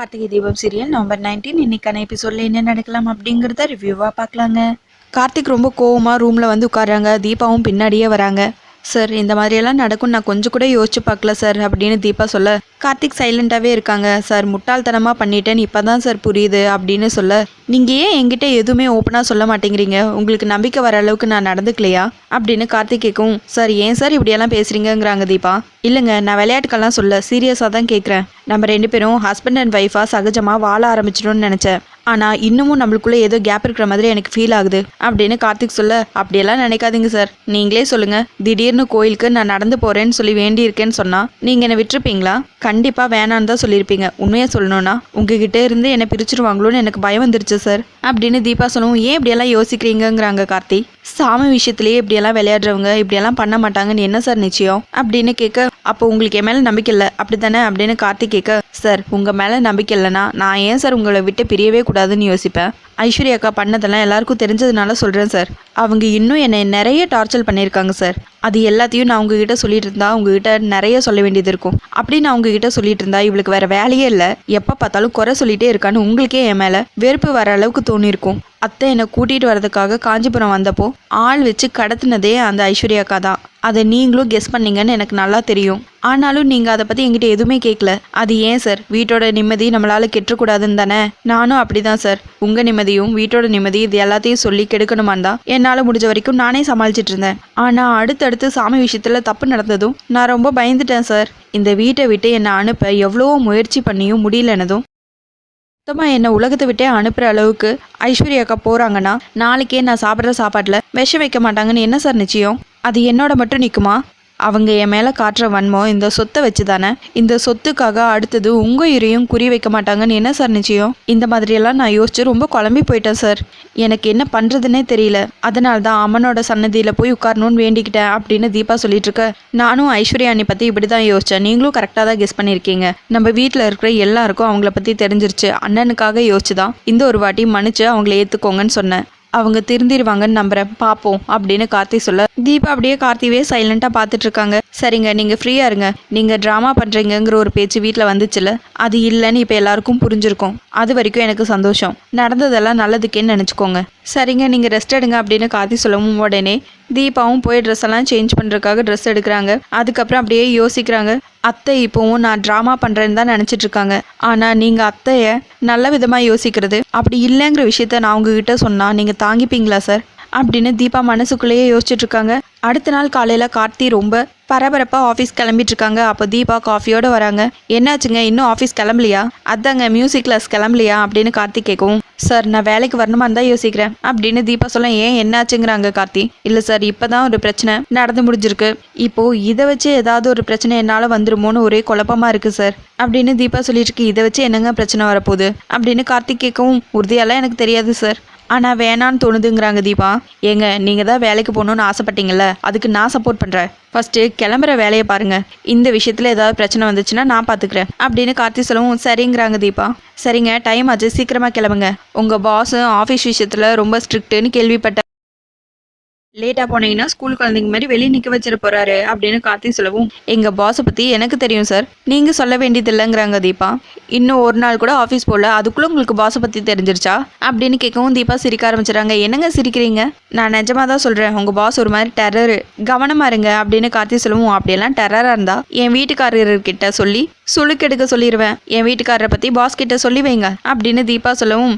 Karthigai Deepam serial November 19 இன்னைக்கான எபிசோட்ல என்ன நடக்கலாம் அப்படிங்கிறத ரிவ்யூவா பார்க்கலாங்க. கார்த்திக் ரொம்ப கோவமா ரூம்ல வந்து உட்கார்றாங்க. தீபாவும் பின்னாடியே வராங்க. சார் இந்த மாதிரியெல்லாம் நடக்கும் நான் கொஞ்சம் கூட யோசிச்சு பார்க்கல சார் அப்படின்னு தீபா சொல்ல, கார்த்திக் சைலண்டாகவே இருக்காங்க. சார் முட்டாள்தனமாக பண்ணிட்டேன்னு இப்போ தான் சார் புரியுது அப்படின்னு சொல்ல, நீங்கள் ஏன் என்கிட்ட எதுவுமே ஓப்பனாக சொல்ல மாட்டேங்கிறீங்க, உங்களுக்கு நம்பிக்கை வர அளவுக்கு நான் நடந்துக்கலையா அப்படின்னு கார்த்திக் கேட்கும். சார் ஏன் சார் இப்படியெல்லாம் பேசுகிறீங்கிறாங்க தீபா. இல்லைங்க, நான் விளையாட்டுக்கெல்லாம் சொல்ல சீரியஸாக தான் கேட்குறேன். நம்ம 2 பேரும் ஹஸ்பண்ட் அண்ட் ஒய்ஃபாக சகஜமாக வாழ ஆரம்பிச்சிடணும்னு நினச்சேன். ஆனால் இன்னமும் நம்மளுக்குள்ளே ஏதோ கேப் இருக்கிற மாதிரி எனக்கு ஃபீல் ஆகுது அப்படின்னு கார்த்திக் சொல்ல, அப்படியெல்லாம் நினைக்காதீங்க சார், நீங்களே சொல்லுங்கள், திடீர்னு கோயிலுக்கு நான் நடந்து போகிறேன்னு சொல்லி வேண்டியிருக்கேன்னு சொன்னால் நீங்கள் என்னை விட்டுருப்பீங்களா? கண்டிப்பாக வேணான்னு தான் சொல்லியிருப்பீங்க. உண்மையாக சொல்லணும்னா உங்ககிட்ட இருந்து என்னை பிரிச்சிருவாங்களோன்னு எனக்கு பயம் வந்துருச்சு சார் அப்படின்னு தீபா சொல்லவும், ஏன் இப்படியெல்லாம் யோசிக்கிறீங்கிறாங்க கார்த்திக். சாமி விஷயத்திலேயே இப்படியெல்லாம் விளையாடுறவங்க இப்படியெல்லாம் பண்ண மாட்டாங்கன்னு என்ன சார் நிச்சயம் அப்படின்னு கேட்க, அப்போ உங்களுக்கு என் மேலே நம்பிக்கை இல்லை அப்படி தானே அப்படின்னு கார்த்திக் கேட்க, சார் உங்கள் மேலே நம்பிக்கை இல்லைன்னா நான் ஏன் சார் உங்களை விட்டு பிரியவே கூடாதுன்னு யோசிப்பேன். ஐஸ்வர்யா அக்கா பண்ணதெல்லாம் எல்லாருக்கும் தெரிஞ்சதுனால சொல்கிறேன் சார். அவங்க இன்னும் என்னை நிறைய டார்ச்சர் பண்ணியிருக்காங்க சார். அது எல்லாத்தையும் நான் உங்ககிட்ட சொல்லிட்டு இருந்தா உங்ககிட்ட நிறைய சொல்ல வேண்டியது இருக்கும். அப்படி நான் உங்ககிட்ட சொல்லிட்டு இருந்தா இவளுக்கு வேற வேலையே இல்லை, எப்போ பார்த்தாலும் குறை சொல்லிட்டே இருக்கான்னு உங்களுக்கே என் மேலே வெறுப்பு வர அளவுக்கு தோணியிருக்கும். அத்தை என்னை கூட்டிகிட்டு வரதுக்காக காஞ்சிபுரம் வந்தப்போ ஆள் வச்சு கடத்தினதே அந்த ஐஸ்வர்யா அக்கா தான். அதை நீங்களும் கெஸ் பண்ணீங்கன்னு எனக்கு நல்லா தெரியும். ஆனாலும் நீங்கள் அதை பற்றி என்கிட்ட எதுவுமே கேட்கல. அது ஏன் சார்? வீட்டோட நிம்மதி நம்மளால் கெட்டுக்கூடாதுன்னு தானே. நானும் அப்படி தான் சார். உங்கள் நிம்மதியும் வீட்டோட நிம்மதி இது எல்லாத்தையும் சொல்லி கெடுக்கணுமான் தான் என்னால் முடிஞ்ச வரைக்கும் நானே சமாளிச்சிட்டு இருந்தேன். ஆனால் அடுத்தடுத்து சாமி விஷயத்தில் தப்பு நடந்ததும் நான் ரொம்ப பயந்துட்டேன் சார். இந்த வீட்டை விட்டு என்னை அனுப்ப எவ்வளவோ முயற்சி பண்ணியும் முடியலனதும் மொத்தமாக என்னை உலகத்தை விட்டே அனுப்புகிற அளவுக்கு ஐஸ்வர்யா அக்கா போகிறாங்கன்னா நாளைக்கே நான் சாப்பிட்ற சாப்பாட்டில் விஷம் வைக்க மாட்டாங்கன்னு என்ன சார் நிச்சயம்? அது என்னோட மட்டும் நிற்குமா? அவங்க என் மேலே காட்டுற வன்மம் இந்த சொத்தை வச்சு தானே. இந்த சொத்துக்காக அடுத்தது உங்கள் உயிரையும் குறி வைக்க மாட்டாங்கன்னு என்ன சார் நிச்சயம்? இந்த மாதிரியெல்லாம் நான் யோசிச்சு ரொம்ப குழம்பி போயிட்டேன் சார். எனக்கு என்ன பண்ணுறதுன்னே தெரியல. அதனால தான் அம்மனோட சன்னதியில் போய் உட்காரணும்னு வேண்டிக்கிட்டேன் அப்படின்னு தீபா சொல்லிட்டு இருக்க, நானும் ஐஸ்வர்யா அண்ணி பற்றி இப்படி தான் யோசித்தேன். நீங்களும் கரெக்டாக தான் கெஸ் பண்ணியிருக்கீங்க. நம்ம வீட்டில் இருக்கிற எல்லாருக்கும் அவங்கள பற்றி தெரிஞ்சிருச்சு. அண்ணனுக்காக யோசிச்சு தான் இந்த ஒரு வாட்டி மன்னிச்சு அவங்கள ஏற்றுக்கோங்கன்னு சொன்னேன். அவங்க திருந்திருவாங்கன்னு நம்புறேன், பார்ப்போம் அப்படின்னு கார்த்தி சொல்ல, தீபா அப்படியே கார்த்திவே சைலண்டாக பார்த்துட்டு இருக்காங்க. சரிங்க, நீங்கள் ஃப்ரீயாக இருங்க. நீங்கள் ட்ராமா பண்ணுறீங்கிற ஒரு பேச்சு வீட்டில் வந்துச்சுல, அது இல்லைன்னு இப்போ எல்லாருக்கும் புரிஞ்சிருக்கும். அது வரைக்கும் எனக்கு சந்தோஷம். நடந்ததெல்லாம் நல்லதுக்கேன்னு நினச்சிக்கோங்க. சரிங்க, நீங்கள் ரெஸ்ட் எடுங்க அப்படின்னு கார்த்தி சொல்லவும் உடனே தீபாவும் போய் ட்ரெஸ் எல்லாம் சேஞ்ச் பண்ணுறதுக்காக ட்ரெஸ் எடுக்கிறாங்க. அதுக்கப்புறம் அப்படியே யோசிக்கிறாங்க. அத்தை இப்போவும் நான் ட்ராமா பண்ணுறேன்னு தான் நினச்சிட்டு இருக்காங்க. ஆனால் நீங்கள் அத்தையை நல்ல விதமாக யோசிக்கிறது அப்படி இல்லைங்கிற விஷயத்த நான் உங்ககிட்ட சொன்னால் நீங்கள் தாங்கிப்பீங்களா சார் அப்படின்னு தீபா மனசுக்குள்ளேயே யோசிச்சுட்டு இருக்காங்க. அடுத்த நாள் காலையில் கார்த்தி ரொம்ப பரபரப்பாக ஆஃபீஸ் கிளம்பிட்டு இருக்காங்க. அப்போ தீபா காஃபியோடு வராங்க. என்னாச்சுங்க, இன்னும் ஆஃபீஸ் கிளம்பலையா? அதாங்க மியூசிக் கிளாஸ் கிளம்பலையா அப்படின்னு கார்த்தி கேட்கவும், சார் நான் வேலைக்கு வரணுமான்னு தான் யோசிக்கிறேன் அப்படின்னு தீபா சொல்ல, ஏன் என்னாச்சுங்கிறாங்க கார்த்தி. இல்லை சார், இப்போ தான் ஒரு பிரச்சனை நடந்து முடிஞ்சிருக்கு. இப்போது இதை வச்சு ஏதாவது ஒரு பிரச்சனை என்னால் வந்துருமோன்னு ஒரே குழப்பமாக இருக்குது சார் அப்படின்னு தீபா சொல்லிட்டு இருக்கு. இதை வச்சு என்னங்க பிரச்சனை வரப்போகுது அப்படின்னு கார்த்திக் கேட்கவும், உறுதியெல்லாம் எனக்கு தெரியாது சார், ஆனால் வேணான்னு தோணுதுங்கிறாங்க தீபா. ஏங்க, நீங்கள் தான் வேலைக்கு போகணுன்னு ஆசைப்பட்டீங்கல்ல, அதுக்கு நான் சப்போர்ட் பண்ணுறேன். ஃபஸ்ட்டு கிளம்புற வேலையை பாருங்கள். இந்த விஷயத்தில் ஏதாவது பிரச்சனை வந்துச்சுன்னா நான் பார்த்துக்கிறேன் அப்படின்னு கார்த்தி சொல்லவும், சரிங்கிறாங்க தீபா. சரிங்க, டைம் ஆச்சு, சீக்கிரமாக கிளம்புங்க. உங்கள் பாஸும் ஆஃபீஸ் விஷயத்தில் ரொம்ப ஸ்ட்ரிக்ட்டுன்னு கேள்விப்பட்டேன். லேட்டாக போனீங்கன்னா ஸ்கூல் குழந்தைங்க மாதிரி வெளியே நிற்க வச்சிட போகிறாரு அப்படின்னு கார்த்தி சொல்லவும், எங்கள் பாஸை பற்றி எனக்கு தெரியும் சார், நீங்கள் சொல்ல வேண்டியது இல்லைங்கிறாங்க தீபா. இன்னும் ஒரு நாள் கூட ஆஃபீஸ் போகல, அதுக்குள்ளே உங்களுக்கு பாஸை பற்றி தெரிஞ்சிருச்சா அப்படின்னு கேட்கவும் தீபா சிரிக்க ஆரம்பிச்சிடறாங்க. என்னங்க சிரிக்கிறீங்க? நான் நிஜமாக தான் சொல்கிறேன், உங்கள் பாஸ் ஒரு மாதிரி டெரரு, கவனமாக இருங்க அப்படின்னு கார்த்தி சொல்லவும், அப்படியெல்லாம் டெரராக இருந்தால் என் வீட்டுக்காரர்கிட்ட சொல்லி சுளுக்கெடுக்க சொல்லிடுவேன். என் வீட்டுக்காரரை பற்றி பாஸ் கிட்ட சொல்லி வைங்க அப்படின்னு தீபா சொல்லவும்,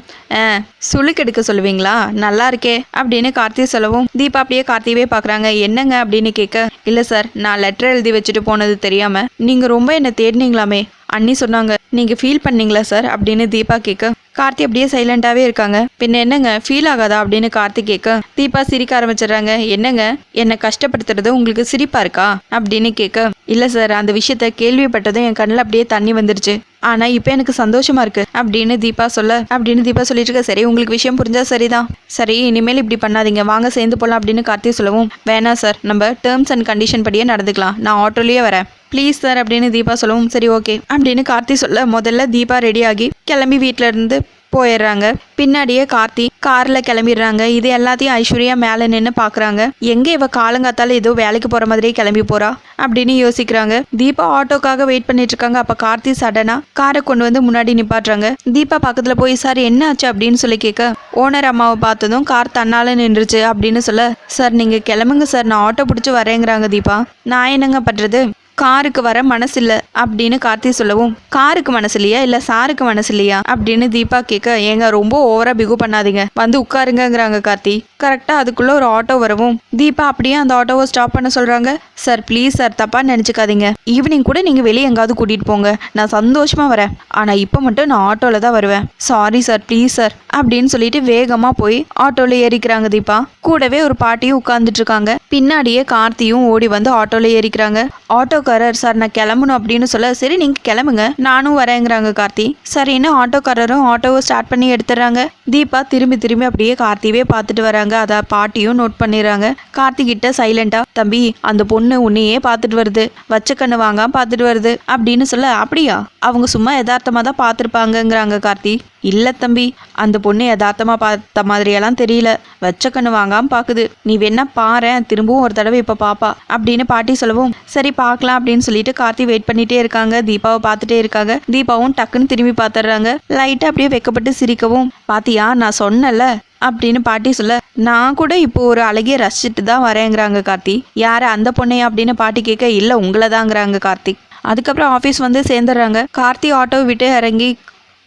சுளுக்கெடுக்க சொல்லுவீங்களா, நல்லா இருக்கே அப்படின்னு கார்த்தி சொல்லவும், தீபா அப்படியே கார்த்திவே பார்க்குறாங்க. என்னங்க அப்படின்னு கேட்க, இல்லை சார், நான் லெட்டர் எழுதி வச்சுட்டு போனது தெரியாமல் நீங்கள் ரொம்ப என்னை தேடினீங்களாமே, அண்ணி சொன்னாங்க, நீங்கள் ஃபீல் பண்ணீங்களா சார் அப்படின்னு தீபா கேட்க, கார்த்தி அப்படியே சைலண்டாகவே இருக்காங்க. பின்ன என்னங்க, ஃபீல் ஆகாதா அப்படின்னு கார்த்தி கேட்க, தீபா சிரிக்க ஆரம்பிச்சிடுறாங்க. என்னங்க, என்னை கஷ்டப்படுத்துறது உங்களுக்கு சிரிப்பாக இருக்கா அப்படின்னு கேட்க, இல்லை சார், அந்த விஷயத்த கேள்விப்பட்டதும் என் கண்ணில் அப்படியே தண்ணி வந்துருச்சு. ஆனால் இப்போ எனக்கு சந்தோஷமா இருக்கு அப்படின்னு தீபா சொல்லிட்டு இருக்க. சரி, உங்களுக்கு விஷயம் புரிஞ்சா சரிதான். சரி, இனிமேல் இப்படி பண்ணாதீங்க, வாங்க சேர்ந்து போகலாம் அப்படின்னு கார்த்தி சொல்லவும், வேணாம் சார், நம்ம டேர்ம்ஸ் அண்ட் கண்டிஷன் படியே நடந்துக்கலாம், நான் ஆட்டோலேயே வரேன் ப்ளீஸ் சார் அப்படின்னு தீபா சொல்லவும், சரி ஓகே அப்படின்னு கார்த்தி சொல்ல, முதல்ல தீபா ரெடி ஆகி கிளம்பி வீட்டில் இருந்து போயிடுறாங்க. பின்னாடியே கார்த்தி கார்ல கிளம்பிடுறாங்க. இது எல்லாத்தையும் ஐஸ்வர்யா மேலே நின்று பார்க்குறாங்க. எங்கே இவ காலங்காத்தால ஏதோ வேலைக்கு போகிற மாதிரியே கிளம்பி போறா அப்படின்னு யோசிக்கிறாங்க. தீபா ஆட்டோக்காக வெயிட் பண்ணிட்டு இருக்காங்க. அப்போ கார்த்தி சடனா காரை கொண்டு வந்து முன்னாடி நிப்பாட்டுறாங்க. தீபா பக்கத்தில் போய் சார் என்ன ஆச்சு அப்படின்னு சொல்லி கேட்க ஓனர் அம்மாவை பார்த்ததும் கார் தன்னால நின்றுச்சு அப்படின்னு சொல்ல சார் நீங்கள் கிளம்புங்க சார் நான் ஆட்டோ பிடிச்சி வரேங்கிறாங்க தீபா. நான் என்னங்க பண்ணுறது காருக்கு வர மனசு இல்லை அப்படின்னு கார்த்தி சொல்லவும் காருக்கு மனசு இல்லையா இல்லை சாருக்கு மனசு இல்லையா அப்படின்னு தீபா கேட்க ஏங்க ரொம்ப ஓவரா பிகு பண்ணாதீங்க வந்து உட்காருங்கிறாங்க கார்த்தி. கரெக்டாக அதுக்குள்ள ஒரு ஆட்டோ வரவும் தீபா அப்படியே அந்த ஆட்டோவை ஸ்டாப் பண்ண சொல்றாங்க. சார் ப்ளீஸ் சார் தப்பா நினச்சிக்காதீங்க. ஈவினிங் கூட நீங்கள் வெளியே எங்காவது கூட்டிகிட்டு போங்க நான் சந்தோஷமா வரேன். ஆனால் இப்போ மட்டும் நான் ஆட்டோவில் தான் வருவேன். சாரி சார் ப்ளீஸ் சார் அப்படின்னு சொல்லிட்டு வேகமாக போய் ஆட்டோவில் ஏறிக்கிறாங்க தீபா. கூடவே ஒரு பாட்டியும் உட்கார்ந்துட்டு இருக்காங்க. பின்னாடியே கார்த்தியும் ஓடி வந்து ஆட்டோவில் ஏறிக்கிறாங்க. ஆட்டோக்காரர் சார் நான் கிளம்பணும் அப்படின்னு சொல்ல சரி நீங்கள் கிளம்புங்க நானும் வரேங்கிறாங்க கார்த்தி. சரின்னு ஆட்டோக்காரரும் ஆட்டோவை ஸ்டார்ட் பண்ணி எடுத்துடுறாங்க. தீபா திரும்பி திரும்பி அப்படியே கார்த்திவே பார்த்துட்டு வராங்க. அதை பாட்டியும் நோட் பண்ணிடுறாங்க. கார்த்தி கிட்ட சைலண்டா தம்பி அந்த பொண்ணு உன்னையே பார்த்துட்டு வருது வச்ச கண்ணு வாங்காம பார்த்துட்டு வருது அப்படின்னு சொல்ல அப்படியா அவங்க சும்மா யதார்த்தமாக தான் பார்த்துருப்பாங்கங்கிறாங்க கார்த்தி. இல்லை தம்பி அந்த பொண்ணு யதார்த்தமாக பார்த்த மாதிரியெல்லாம் தெரியல வச்ச கண்ணு வாங்காமல் பார்க்குது. நீ வேணா பாரேன் திரும்பவும் ஒரு தடவை இப்போ பாப்பா அப்படின்னு பாட்டி சொல்லவும் சரி பார்க்கலாம் அப்படின்னு சொல்லிட்டு கார்த்தி வெயிட் பண்ணிட்டே இருக்காங்க. தீபாவை பார்த்துட்டே இருக்காங்க. தீபாவும் டக்குன்னு திரும்பி பார்த்துடுறாங்க. லைட்டாக அப்படியே வெக்கப்பட்டு சிரிக்கவும் பாத்தியா நான் சொன்னல அப்படின்னு பாட்டி சொல்ல நான் கூட இப்போ ஒரு அழகிய ரசிச்சுட்டு தான் வரேங்கிறாங்க கார்த்தி. யாரை அந்த பொண்ணையா அப்படின்னு பாட்டி கேட்க இல்லை உங்களை தாங்கிறாங்க கார்த்திக். அதுக்கப்புறம் ஆஃபீஸ் வந்து சேர்ந்துடுறாங்க. கார்த்தி ஆட்டோ விட்டு இறங்கி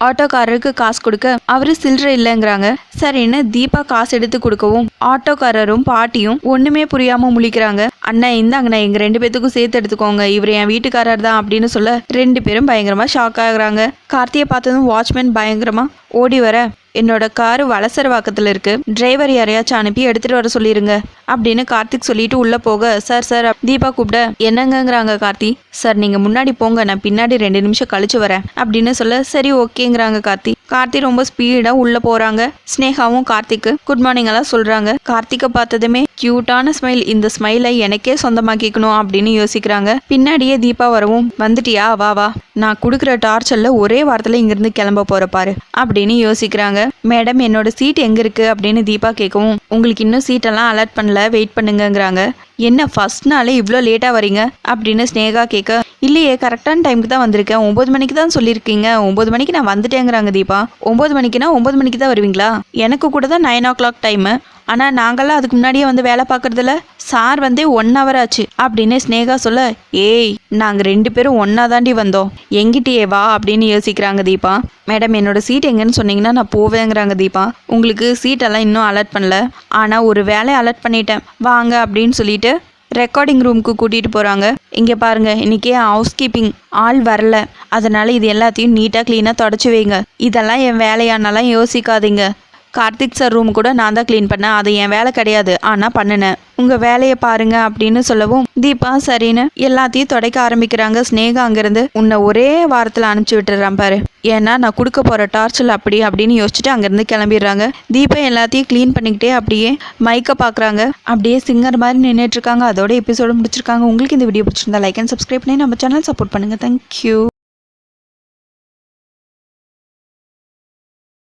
ஆட்டோக்காரருக்கு காசு கொடுக்க அவரு சில்லறை இல்லைங்கிறாங்க. சரின்னு தீபா காசு எடுத்து கொடுக்கவும் ஆட்டோக்காரரும் பாட்டியும் ஒண்ணுமே புரியாம முழிக்கிறாங்க. அண்ணன் இந்தாங்கண்ணா எங்க 2 பேத்துக்கும் சேர்த்து எடுத்துக்கோங்க இவர் என் வீட்டுக்காரர் தான் அப்படின்னு சொல்ல 2 பேரும் பயங்கரமா ஷாக் ஆகுறாங்க. கார்த்தியை பார்த்ததும் வாட்ச்மேன் பயங்கரமா ஓடி வர என்னோட காரு வலசரவாக்கத்தில் இருக்கு டிரைவர் யாரையாச்சும் அனுப்பி எடுத்துட்டு வர சொல்லிருங்க அப்படின்னு கார்த்திக் சொல்லிட்டு உள்ள போக சார் சார் தீபா கூப்பிட என்னங்கிறாங்க கார்த்தி. சார் நீங்க முன்னாடி போங்க நான் பின்னாடி 2 நிமிஷம் கழிச்சு வரேன் அப்படின்னு சொல்ல சரி ஓகேங்கிறாங்க கார்த்தி. கார்த்தி ரொம்ப ஸ்பீடா உள்ள போறாங்க. ஸ்னேகாவும் கார்த்திக்கு குட் மார்னிங் எல்லாம் சொல்றாங்க. கார்த்திகை பார்த்ததுமே கியூட்டான ஸ்மைல் இந்த ஸ்மைலை எனக்கே சொந்தமாக்கிக்கணும் அப்படின்னு யோசிக்கிறாங்க. பின்னாடியே தீபா வரவும் வந்துட்டியா வா வா நான் கொடுக்குற டார்ச்சர்ல ஒரே வாரத்துல இங்கிருந்து கிளம்ப போற பாரு அப்படின்னு யோசிக்கிறாங்க. மேடம் என்னோட சீட் எங்க இருக்கு அப்படின்னு தீபா கேட்கவும் உங்களுக்கு இன்னும் சீட்டெல்லாம் அலர்ட் பண்ணல வெயிட் பண்ணுங்கிறாங்க. என்ன ஃபர்ஸ்ட் நாளே இவ்வளோ லேட்டாக வரீங்க அப்படின்னு ஸ்னேகா கேட்க இல்லையே கரெக்டான டைமுக்கு தான் வந்திருக்கேன் 9 மணிக்கு தான் சொல்லியிருக்கீங்க 9 மணிக்கு நான் வந்துட்டேங்கிறாங்க தீபா. 9 மணிக்குனா 9 மணிக்கு தான் வருவீங்களா எனக்கு கூட தான் 9 o'clock டைமு ஆனால் நாங்கள்லாம் அதுக்கு முன்னாடியே வந்து வேலை பார்க்குறதுல சார் வந்து 1 hour ஆச்சு அப்படின்னு ஸ்னேகா சொல்ல ஏய் நாங்கள் 2 பேரும் ஒன்றா தாண்டி வந்தோம் எங்கிட்டயே வா அப்படின்னு யோசிக்கிறாங்க தீபா. மேடம் என்னோட சீட் எங்கன்னு சொன்னீங்கன்னா நான் போவேங்கிறாங்க தீபா. உங்களுக்கு சீட்டெல்லாம் இன்னும் அலர்ட் பண்ணல ஆனால் ஒரு வேலையை அலர்ட் பண்ணிட்டேன் வாங்க அப்படின்னு சொல்லிட்டு ரெக்கார்டிங் ரூமுக்கு கூட்டிகிட்டு போகிறாங்க. இங்கே பாருங்கள் இன்றைக்கி ஹவுஸ் கீப்பிங் ஆள் வரல அதனால் இது எல்லாத்தையும் நீட்டாக க்ளீனாக தொடச்சி வைங்க. இதெல்லாம் என் வேலையானாலாம் யோசிக்காதீங்க. கார்த்திக் சார் ரூம் கூட நான் தான் க்ளீன் பண்ணேன் அது என் வேலை கிடையாது ஆனால் பண்ணினேன் உங்கள் வேலையை பாருங்க அப்படின்னு சொல்லவும் தீபா சரின்னு எல்லாத்தையும் துடைக்க ஆரம்பிக்கிறாங்க. ஸ்னேகா அங்கேருந்து உன்னை ஒரே வாரத்தில் அனுப்பிச்சி விட்டுறான் பாரு ஏன்னா நான் கொடுக்க போகிற டார்ச்சல் அப்படி அப்படின்னு யோசிச்சுட்டு அங்கேருந்து கிளம்பிடுறாங்க. தீபா எல்லாத்தையும் க்ளீன் பண்ணிக்கிட்டே அப்படியே மைக்கை பார்க்குறாங்க. அப்படியே சிங்கர் மாதிரி நின்றுட்டு இருக்காங்க. அதோட எபிசோடு முடிச்சிருக்காங்க. உங்களுக்கு இந்த வீடியோ பிடிச்சிருந்தா லைக் அண்ட் சப்ஸ்கிரைப் பண்ணி நம்ம சேனல் சப்போர்ட் பண்ணுங்கள். தேங்க்யூ.